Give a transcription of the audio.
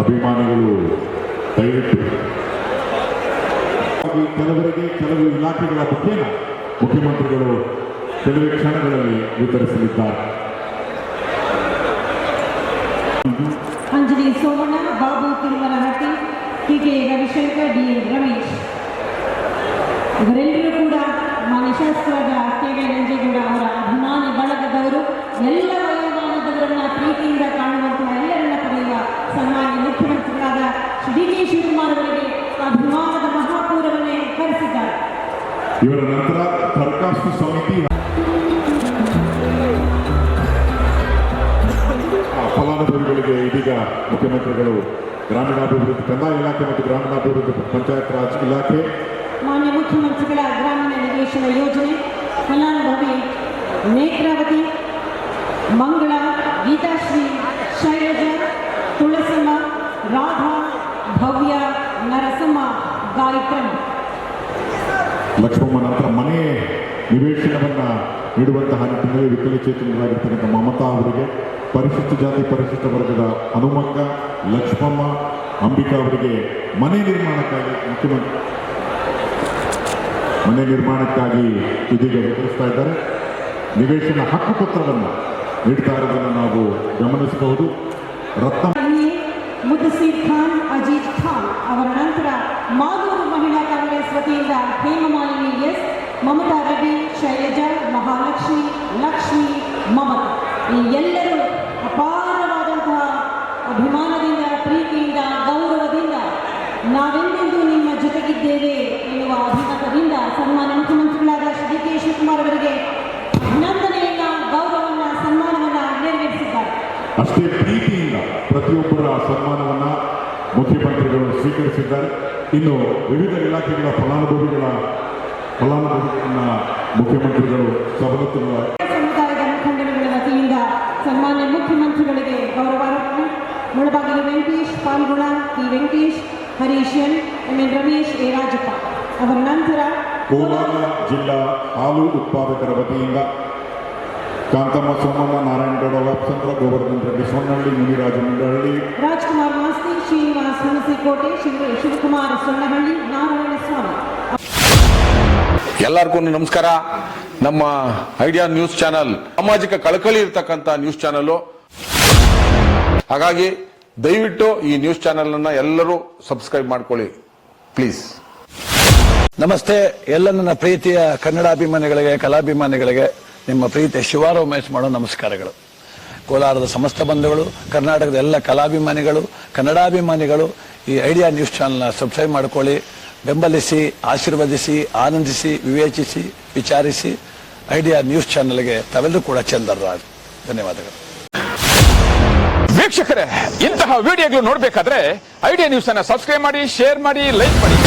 ಅಭಿಮಾನಿಗಳು ದಯವಿಟ್ಟು ಕೆಲವರಿಗೆ ಕೆಲವು ಇಲಾಖೆಗಳ ಮುಖೇನ ಮುಖ್ಯಮಂತ್ರಿಗಳು ಕೆಲವೇ ಕ್ಷಣಗಳಲ್ಲಿ ವಿತರಿಸಲಿದ್ದಾರೆ. Anjali Somanna, Babu ತಿರುಮಲಹಟ್ಟಿ, K Ravishankar, DN. ರಮೇಶ್ ಇವರೆಲ್ಲರೂ ಕೂಡ ಮಾನ್ಯ ಶಾಸಕರಾದ ಕೆ.ವಿ. ನಂಜೇಗೌಡ ಅವರ ಅಭಿಮಾನಿ ಬಳಗದವರು, ಎಲ್ಲ ವಯೋಮಾನದವರನ್ನ ಪ್ರೀತಿಯಿಂದ ಕಾಣುವಂತಹ ಎಲ್ಲರನ್ನ ಪಡೆಯುವ ಸನ್ಮಾನ್ಯ ಮುಖ್ಯಮಂತ್ರಿಗಳಾದ ಶ್ರೀ ಡಿ.ಕೆ. ಶಿವಕುಮಾರ್ ಅವರಿಗೆ ಅಭಿಮಾನದ ಮಹಾಪೂರವನ್ನೇ ಹರಿಸಿದ್ದಾರೆ. ಇವರ ನಂತರ ದರಖಾಸ್ತು ಸಮಿತಿ ಫಲಾನುಭವಿಗಳಿಗೆ ಇದೀಗ ಮುಖ್ಯಮಂತ್ರಿಗಳು ಗ್ರಾಮೀಣಾಭಿವೃದ್ಧಿ ಕಂದಾಯ ಇಲಾಖೆ ಮತ್ತು ಗ್ರಾಮೀಣಾಭಿವೃದ್ಧಿ ಪಂಚಾಯತ್ ರಾಜ್ ಇಲಾಖೆ ಮಾನ್ಯ ಮುಖ್ಯಮಂತ್ರಿಗಳ ಗ್ರಾಮೀಣ ನಿವೇಶನ ಯೋಜನೆ ಫಲಾನುಭವಿ ನೇತ್ರಾವತಿ, ಮಂಗಳ, ಗೀತಾಶ್ರೀ, ಶೈಲಜಾ, ತುಳಸಮ್ಮ, ರಾಧಾ, ಭವ್ಯ, ನರಸಮ್ಮ, ಗಾಯತ್ರಂ. ಲಕ್ಷ್ಮಮ್ಮ ನಂತರ ಮನೆ ನಿವೇಶನವನ್ನ ನೀಡುವಂತಹ ನಿಟ್ಟಿನಲ್ಲಿ ವಿಕಲಚೇತನರಾಗಿರ್ತಕ್ಕಂಥ ಮಮತಾ ಅವರಿಗೆ, ಪರಿಶಿಷ್ಟ ಜಾತಿ ಪರಿಶಿಷ್ಟ ವರ್ಗದ ಹನುಮಕ್ಕ, ಲಕ್ಷ್ಮಮ್ಮ, ಅಂಬಿಕಾ ಅವರಿಗೆ ಮನೆ ನಿರ್ಮಾಣಕ್ಕಾಗಿ ಇದೀಗ ವಿತರಿಸ್ತಾ ಇದ್ದಾರೆ. ನಿವೇಶನ ಹಕ್ಕು ಪತ್ರವನ್ನು ನೀಡ್ತಾ ಇರೋದನ್ನು ನಾವು ಗಮನಿಸಬಹುದು. ರತ್ನ ಮುದಸೀರ್ ಖಾನ್, ಅಜೀಜ್ ಖಾನ್ ಅವರ ನಂತರ ಮಾಲೂರು ಮಹಿಳಾ ಕಾಂಗ್ರೆಸ್ ವತಿಯಿಂದ ಹೇಮಮಾಲಿನಿ ಎಸ್, ಮಮತಾ ರೆಡ್ಡಿ, ಶೈಲಜಾ, ಮಹಾಲಕ್ಷ್ಮಿ, ಲಕ್ಷ್ಮಿ, ಮಮತಾ ಈ ಎಲ್ಲರೂ ಅಪಾರವಾದಂತಹ ಅಭಿಮಾನದಿಂದ, ಪ್ರೀತಿಯಿಂದ, ಗೌರವದಿಂದ ನಾವೆಂದೆಂದೂ ನಿಮ್ಮ ಜೊತೆಗಿದ್ದೇವೆ ಎನ್ನುವ ಅಭಿಮತದಿಂದ ಸನ್ಮಾನ್ಯ ಮುಖ್ಯಮಂತ್ರಿಗಳಾದ ಶ್ರೀ ಡಿ.ಕೆ. ಶಿವಕುಮಾರ್ ಅವರಿಗೆ ಅಭಿನಂದನೆಯನ್ನ, ಗೌರವವನ್ನ, ಸನ್ಮಾನವನ್ನ ನೆರವೇರಿಸಿದ್ದಾರೆ. ಅಷ್ಟೇ ಪ್ರೀತಿಯಿಂದ ಪ್ರತಿಯೊಬ್ಬರ ಸನ್ಮಾನವನ್ನ ಮುಖ್ಯಮಂತ್ರಿಗಳು ಸ್ವೀಕರಿಸಿದ್ದಾರೆ. ಇನ್ನು ವಿವಿಧ ಇಲಾಖೆಗಳ ಫಲಾನುಭವಿಗಳನ್ನ ಮುಖ್ಯಮಂತ್ರಿಗಳು ಸವಲತ್ತುಗಳ ಸಮುದಾಯದ ಮುಖಂಡರುಗಳ ವತಿಯಿಂದ ಸನ್ಮಾನ್ಯ ಮುಖ್ಯಮಂತ್ರಿಗಳಿಗೆ ಗೌರವಾರ್ಪಣೆ. Mulbagal Venkatesh, Palguna, T. Venkatesh, Harish N, M N. Ramesh, A. Rajappa ಅವರ ನಂತರ ಕೋಲಾರ ಜಿಲ್ಲಾ ಹಾಲು ಉತ್ಪಾದಕರ ವತಿಯಿಂದ ಕಾಂತಮ್ಮ, ಸೋಮಣ್ಣ, ನಾರಾಯಣಗೌಡ, ವಾಪ್ಸಂದ್ರ, ಗೋವರ್ಧನ್ ರೆಡ್ಡಿ, ಸೊನ್ನಹಳ್ಳಿ, ಮುನಿರಾಜ ಮುಂಡಹಳ್ಳಿ, ರಾಜ್ಕುಮಾರ್ ಮಾಸ್ತಿ, ಶ್ರೀನಿವಾಸ್ ಹುಣಸಿಕೋಟೆ, ಶಿವಕುಮಾರ್ ಸೊನ್ನಹಳ್ಳಿ, ನಾರಾಯಣ ಸ್ವಾಮಿ. ಎಲ್ಲರಿಗೂ ನಮಸ್ಕಾರ. ನಮ್ಮ ಐಡಿಯಾ ನ್ಯೂಸ್ ಚಾನಲ್ ಸಾಮಾಜಿಕ ಕಳಕಳಿ ಇರತಕ್ಕಂತ ನ್ಯೂಸ್ ಚಾನಲ್. ಹಾಗಾಗಿ ದಯವಿಟ್ಟು ಈ ನ್ಯೂಸ್ ಚಾನಲ್ ಅನ್ನ ಎಲ್ಲರೂ ಸಬ್ಸ್ಕ್ರೈಬ್ ಮಾಡ್ಕೊಳ್ಳಿ ಪ್ಲೀಸ್. ನಮಸ್ತೆ ಎಲ್ಲ ನನ್ನ ಪ್ರೀತಿಯ ಕನ್ನಡಾಭಿಮಾನಿಗಳಿಗೆ, ಕಲಾಭಿಮಾನಿಗಳಿಗೆ ನಿಮ್ಮ ಪ್ರೀತಿಯ ಶಿವಾರ ಉಮೇಶ್ ಮಾಡೋ ನಮಸ್ಕಾರಗಳು. ಕೋಲಾರದ ಸಮಸ್ತ ಬಂಧುಗಳು, ಕರ್ನಾಟಕದ ಎಲ್ಲ ಕಲಾಭಿಮಾನಿಗಳು, ಕನ್ನಡಾಭಿಮಾನಿಗಳು ಈ ಐಡಿಯಾ ನ್ಯೂಸ್ ಚಾನಲ್ನ ಸಬ್ಸ್ಕ್ರೈಬ್ ಮಾಡ್ಕೊಳ್ಳಿ, ಬೆಂಬಲಿಸಿ, ಆಶೀರ್ವದಿಸಿ, ಆನಂದಿಸಿ, ವಿವೇಚಿಸಿ, ವಿಚಾರಿಸಿ. ಐಡಿಯಾ ನ್ಯೂಸ್ ಚಾನಲ್ಗೆ ತಾವೆಲ್ಲರೂ ಕೂಡ ಚಂದರ್ರಾಜ್. ಧನ್ಯವಾದಗಳು. ವೀಕ್ಷಕರೇ, ಇಂತಹ ವಿಡಿಯೋಗಳು ನೋಡಬೇಕಾದ್ರೆ ಐಡಿಯಾ ನ್ಯೂಸ್ ಅನ್ನು ಸಬ್ಸ್ಕ್ರೈಬ್ ಮಾಡಿ, ಶೇರ್ ಮಾಡಿ, ಲೈಕ್ ಮಾಡಿ.